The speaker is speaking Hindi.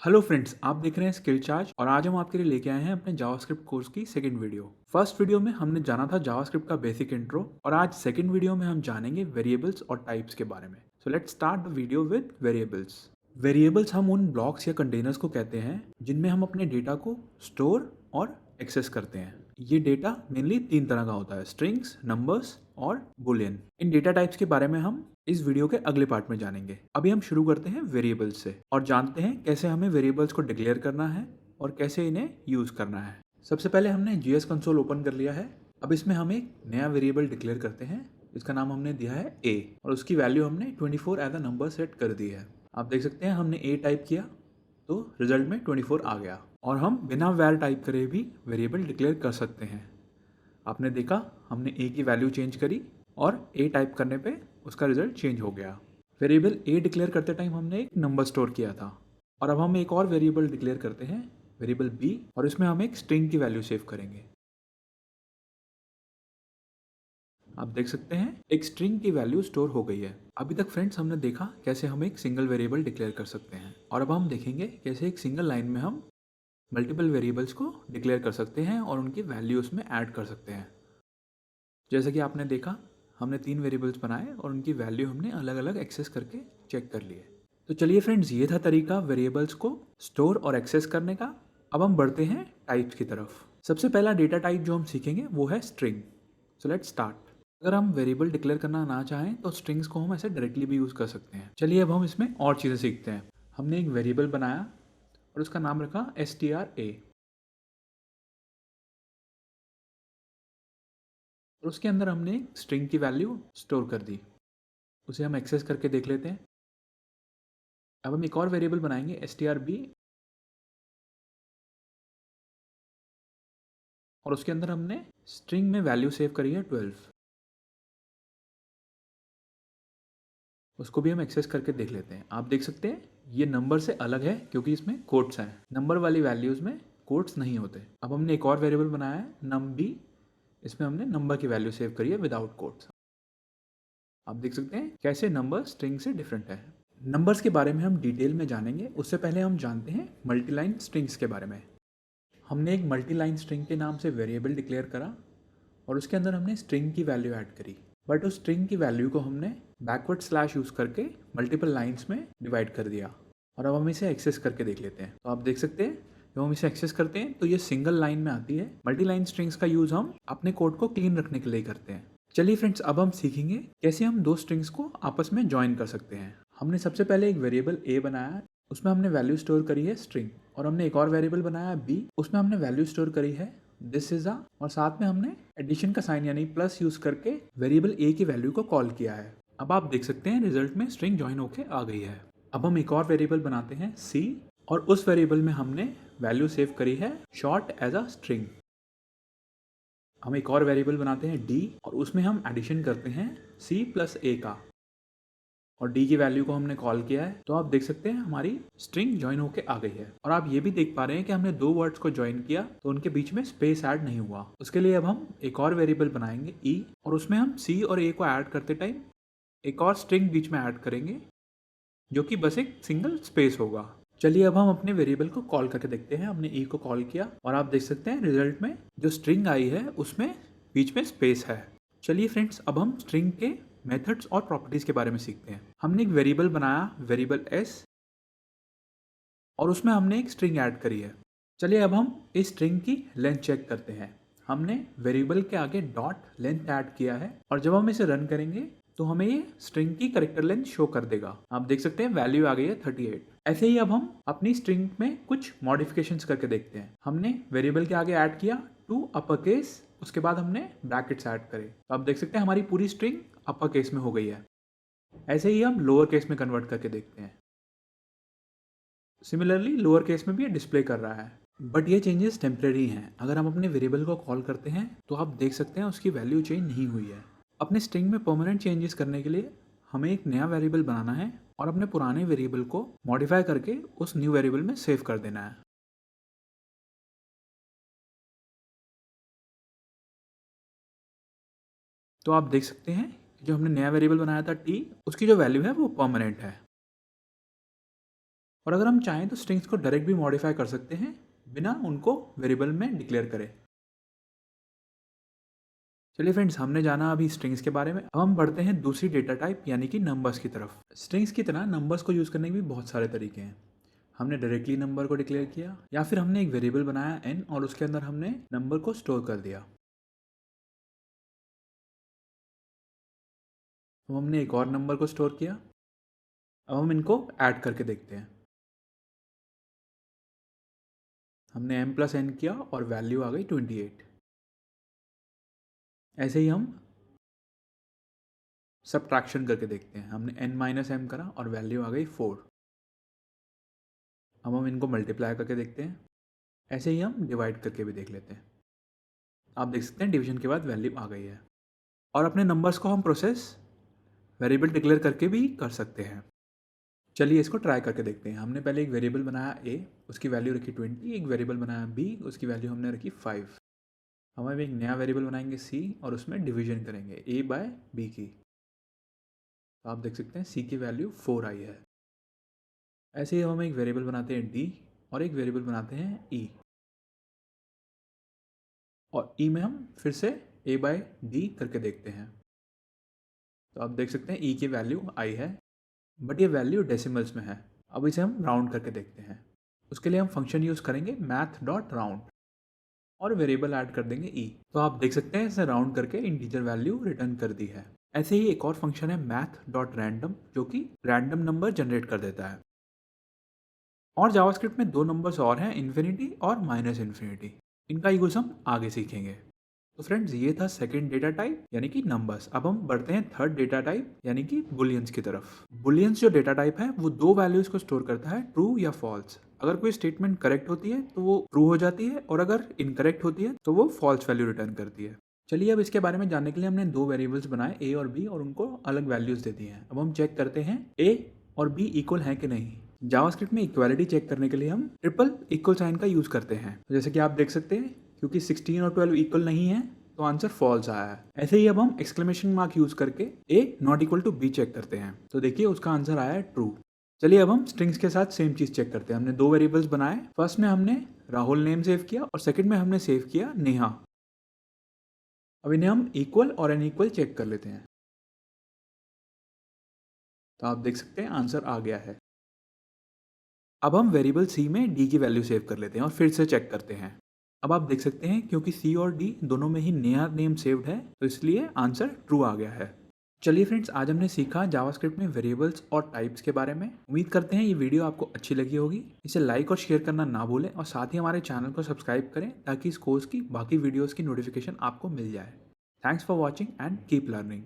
हेलो फ्रेंड्स, आप देख रहे हैं स्किल चार्ज और आज हम आपके लिए लेके आए हैं अपने जावास्क्रिप्ट कोर्स की सेकंड वीडियो। फर्स्ट वीडियो में हमने जाना था जावास्क्रिप्ट का बेसिक इंट्रो और आज सेकंड वीडियो में हम जानेंगे वेरिएबल्स और टाइप्स के बारे में। So let's start the video with variables. Variables हम उन ब्लॉक्स या कंटेनर्स को कहते हैं जिनमें हम अपने डेटा को स्टोर और एक्सेस करते हैं। ये डेटा मेनली तीन तरह का होता है, स्ट्रिंग्स, नंबर्स और बुलियन। इन डेटा टाइप्स के बारे में हम इस वीडियो के अगले पार्ट में जानेंगे। अभी हम शुरू करते हैं वेरिएबल्स से और जानते हैं कैसे हमें वेरिएबल्स को डिक्लेयर करना है और कैसे इन्हें यूज करना है। सबसे पहले हमने जीएस कंसोल ओपन कर लिया है। अब इसमें हम एक नया वेरिएबल डिक्लेयर करते हैं। इसका नाम हमने दिया है a और उसकी वैल्यू हमने 24 एज अ नंबर सेट कर दी है। आप देख सकते हैं हमने a टाइप किया तो रिजल्ट में 24 आ गया और हम बिना वैर टाइप करे भी वेरिएबल डिक्लेयर कर सकते हैं। आपने देखा हमने a की वैल्यू चेंज करी और a टाइप करने पे उसका रिजल्ट चेंज हो गया। वेरिएबल a डिक्लेयर करते टाइम हमने एक नंबर स्टोर किया था और अब हम एक और वेरिएबल डिक्लेयर करते हैं, वेरिएबल b, और इसमें हम एक स्ट्रिंग की वैल्यू सेव करेंगे। आप देख सकते हैं एक स्ट्रिंग की वैल्यू स्टोर हो गई है। अभी तक फ्रेंड्स हमने देखा कैसे हम एक सिंगल वेरिएबल डिक्लेयर कर सकते हैं और अब हम देखेंगे कैसे एक सिंगल लाइन में हम मल्टीपल वेरिएबल्स को डिक्लेयर कर सकते हैं और उनकी वैल्यू उसमें ऐड कर सकते हैं। जैसे कि आपने देखा हमने तीन वेरिएबल्स बनाए और उनकी वैल्यू हमने अलग अलग एक्सेस करके चेक कर लिए। तो चलिए फ्रेंड्स, ये था तरीका वेरिएबल्स को स्टोर और एक्सेस करने का। अब हम बढ़ते हैं टाइप्स की तरफ। सबसे पहला डेटा टाइप जो हम सीखेंगे वो है स्ट्रिंग। So let's start. अगर हम वेरिएबल डिक्लेयर करना ना चाहें तो स्ट्रिंग्स को हम ऐसे डायरेक्टली भी यूज़ कर सकते हैं। चलिए अब हम इसमें और चीज़ें सीखते हैं। हमने एक वेरिएबल बनाया और उसका नाम रखा STRA और उसके अंदर हमने एक स्ट्रिंग की वैल्यू स्टोर कर दी। उसे हम एक्सेस करके देख लेते हैं। अब हम एक और वेरिएबल बनाएंगे STRB और उसके अंदर हमने स्ट्रिंग में वैल्यू सेव करी है 12। उसको भी हम एक्सेस करके देख लेते हैं। आप देख सकते हैं ये नंबर से अलग है क्योंकि इसमें कोट्स हैं। नंबर वाली वैल्यूज में कोट्स नहीं होते। अब हमने एक और वेरिएबल बनाया है num_b। इसमें हमने नंबर की वैल्यू सेव करी है विदाउट कोट्स। आप देख सकते हैं कैसे नंबर स्ट्रिंग से डिफरेंट है। नंबर्स के बारे में हम डिटेल में जानेंगे, उससे पहले हम जानते हैं मल्टीलाइन स्ट्रिंग्स के बारे में। हमने एक मल्टीलाइन स्ट्रिंग के नाम से वेरिएबल डिक्लेयर करा और उसके अंदर हमने स्ट्रिंग की वैल्यू ऐड करी, बट उस स्ट्रिंग की वैल्यू को हमने बैकवर्ड स्लैश यूज़ करके मल्टीपल लाइंस में डिवाइड कर दिया और अब हम इसे एक्सेस करके देख लेते हैं। तो आप देख सकते हैं जब हम इसे एक्सेस करते हैं तो ये सिंगल लाइन में आती है। मल्टी लाइन स्ट्रिंग्स का यूज़ हम अपने कोड को क्लीन रखने के लिए करते हैं। चलिए फ्रेंड्स, अब हम सीखेंगे कैसे हम दो स्ट्रिंग्स को आपस में ज्वाइन कर सकते हैं। हमने सबसे पहले एक वेरिएबल a बनाया, उसमें हमने वैल्यू स्टोर करी है स्ट्रिंग, और हमने एक और वेरिएबल बनाया b, उसमें हमने वैल्यू स्टोर करी है दिस इज अ, और साथ में हमने एडिशन का साइन यानी प्लस यूज करके वेरिएबल a की वैल्यू को कॉल किया है। अब आप देख सकते हैं रिजल्ट में स्ट्रिंग ज्वाइन होके आ गई है। अब हम एक और वेरिएबल बनाते हैं c और उस वेरिएबल में हमने वैल्यू सेव करी है शॉर्ट एज अ स्ट्रिंग। हम एक और वेरिएबल बनाते हैं d और उसमें हम एडिशन करते हैं c प्लस a का और d की वैल्यू को हमने कॉल किया है। तो आप देख सकते हैं हमारी स्ट्रिंग ज्वाइन होके आ गई है। और आप ये भी देख पा रहे हैं कि हमने दो वर्ड्स को ज्वाइन किया तो उनके बीच में स्पेस ऐड नहीं हुआ। उसके लिए अब हम एक और वेरिएबल बनाएंगे e और उसमें हम c और a को ऐड करते टाइम एक और स्ट्रिंग बीच में ऐड करेंगे जो कि बस एक सिंगल स्पेस होगा। चलिए अब हम अपने वेरिएबल को कॉल करके देखते हैं। हमने e को कॉल किया और आप देख सकते हैं रिजल्ट में जो स्ट्रिंग आई है उसमें बीच में स्पेस है। चलिए फ्रेंड्स, अब हम स्ट्रिंग के मेथड्स और प्रॉपर्टीज के बारे में सीखते हैं। हमने एक वेरिएबल बनाया वेरिएबल s और उसमें हमने एक स्ट्रिंग ऐड करी है। चलिए अब हम इस स्ट्रिंग की लेंथ चेक करते हैं। हमने वेरिएबल के आगे डॉट लेंथ ऐड किया है और जब हम इसे रन करेंगे तो हमें ये स्ट्रिंग की करेक्टर लेंथ शो कर देगा। आप देख सकते हैं वैल्यू आ गई है 38। ऐसे ही अब हम अपनी स्ट्रिंग में कुछ मॉडिफिकेशंस करके देखते हैं। हमने वेरिएबल के आगे ऐड किया टू अपर केस, उसके बाद हमने ब्रैकेट्स ऐड करे। तो आप देख सकते हैं हमारी पूरी स्ट्रिंग अपर केस में हो गई है। ऐसे ही हम लोअर केस में कन्वर्ट करके देखते हैं। सिमिलरली लोअर केस में भी ये डिस्प्ले कर रहा है, बट ये चेंजेस टेम्परेरी हैं। अगर हम अपने वेरिएबल को कॉल करते हैं तो आप देख सकते हैं उसकी वैल्यू चेंज नहीं हुई है। अपने स्ट्रिंग में परमानेंट चेंजेस करने के लिए हमें एक नया वेरिएबल बनाना है और अपने पुराने वेरिएबल को मॉडिफाई करके उस न्यू वेरिएबल में सेव कर देना है। तो आप देख सकते हैं जो हमने नया वेरिएबल बनाया था t, उसकी जो वैल्यू है वो परमानेंट है। और अगर हम चाहें तो स्ट्रिंग्स को डायरेक्ट भी मॉडिफाई कर सकते हैं बिना उनको वेरिएबल में डिक्लेयर करें। चलिए फ्रेंड्स, हमने जाना अभी स्ट्रिंग्स के बारे में। अब हम बढ़ते हैं दूसरी डेटा टाइप यानी कि नंबर्स की तरफ। स्ट्रिंग्स की तरह नंबर्स को यूज़ करने के भी बहुत सारे तरीके हैं। हमने डायरेक्टली नंबर को डिक्लेयर किया, या फिर हमने एक वेरिएबल बनाया n और उसके अंदर हमने नंबर को स्टोर कर दिया। अब हमने एक और नंबर को स्टोर किया। अब हम इनको ऐड करके देखते हैं। हमने m+n किया और वैल्यू आ गई 28। ऐसे ही हम सब्ट्रैक्शन करके देखते हैं। हमने n-m करा और वैल्यू आ गई 4। अब हम इनको मल्टीप्लाई करके देखते हैं। ऐसे ही हम डिवाइड करके भी देख लेते हैं। आप देख सकते हैं डिवीजन के बाद वैल्यू आ गई है। और अपने नंबर्स को हम प्रोसेस वेरिएबल डिक्लेयर करके भी कर सकते हैं। चलिए इसको ट्राई करके देखते हैं। हमने पहले एक वेरिएबल बनाया a, उसकी वैल्यू रखी 20। एक वेरिएबल बनाया b, उसकी वैल्यू हमने रखी 5। हम अब एक नया वेरिएबल बनाएंगे c और उसमें डिवीजन करेंगे a बाय b की। तो आप देख सकते हैं c की वैल्यू 4 आई है। ऐसे ही हम एक वेरिएबल बनाते हैं d और एक वेरिएबल बनाते हैं e, और e में हम फिर से a बाय d करके देखते हैं। तो आप देख सकते हैं e की वैल्यू आई है, बट ये वैल्यू डेसिमल्स में है। अब इसे हम राउंड करके देखते हैं। उसके लिए हम फंक्शन यूज़ करेंगे math.round और वेरिएबल ऐड कर देंगे e। तो आप देख सकते हैं इसे राउंड करके इंटीजर वैल्यू रिटर्न कर दी है। ऐसे ही एक और फंक्शन है math.random जो कि रैंडम नंबर जनरेट कर देता है। और जावास्क्रिप्ट में दो नंबर्स और हैं, इन्फिनिटी और -इन्फिनिटी। इनका यूज़ हम आगे सीखेंगे। तो फ्रेंड्स, ये था सेकंड डेटा टाइप यानी कि नंबर्स। अब हम बढ़ते हैं थर्ड डेटा टाइप यानी कि बुलियंस की तरफ। बुलियंस जो डेटा टाइप है वो दो वैल्यूज को स्टोर करता है, ट्रू या फॉल्स। अगर कोई स्टेटमेंट करेक्ट होती है तो वो ट्रू हो जाती है, और अगर इनकरेक्ट होती है तो वो फॉल्स वैल्यू रिटर्न करती है। चलिए अब इसके बारे में जानने के लिए हमने दो वेरिएबल्स बनाए a और b और उनको अलग वैल्यूज दे दी हैं। अब हम चेक करते हैं a और b इक्वल है कि नहीं। जावास्क्रिप्ट में इक्वालिटी चेक करने के लिए हम ट्रिपल इक्वल साइन का यूज करते हैं। तो जैसे कि आप देख सकते हैं, क्योंकि 16 और 12 इक्वल नहीं है तो आंसर फॉल्स आया है। ऐसे ही अब हम एक्सक्लेमेशन मार्क यूज करके a not equal to b check करते हैं। तो देखिए उसका आंसर आया है ट्रू। चलिए अब हम स्ट्रिंग्स के साथ सेम चीज चेक करते हैं। हमने दो वेरिएबल्स बनाए। फर्स्ट में हमने राहुल नेम सेव किया और सेकंड में हमने सेव किया नेहा। अब इन्हें हम इक्वल और अनइक्वल चेक कर लेते हैं। तो आप देख सकते हैं आंसर आ गया है। अब हम वेरिएबल c में d की वैल्यू सेव कर लेते हैं और फिर से चेक करते हैं। अब आप देख सकते हैं क्योंकि c और d दोनों में ही नेहा नेम सेव्ड है तो इसलिए आंसर ट्रू आ गया है। चलिए फ्रेंड्स, आज हमने सीखा जावास्क्रिप्ट में वेरिएबल्स और टाइप्स के बारे में। उम्मीद करते हैं ये वीडियो आपको अच्छी लगी होगी। इसे लाइक और शेयर करना ना भूलें और साथ ही हमारे चैनल को सब्सक्राइब करें ताकि इस कोर्स की बाकी वीडियोस की नोटिफिकेशन आपको मिल जाए। Thanks for watching and keep learning.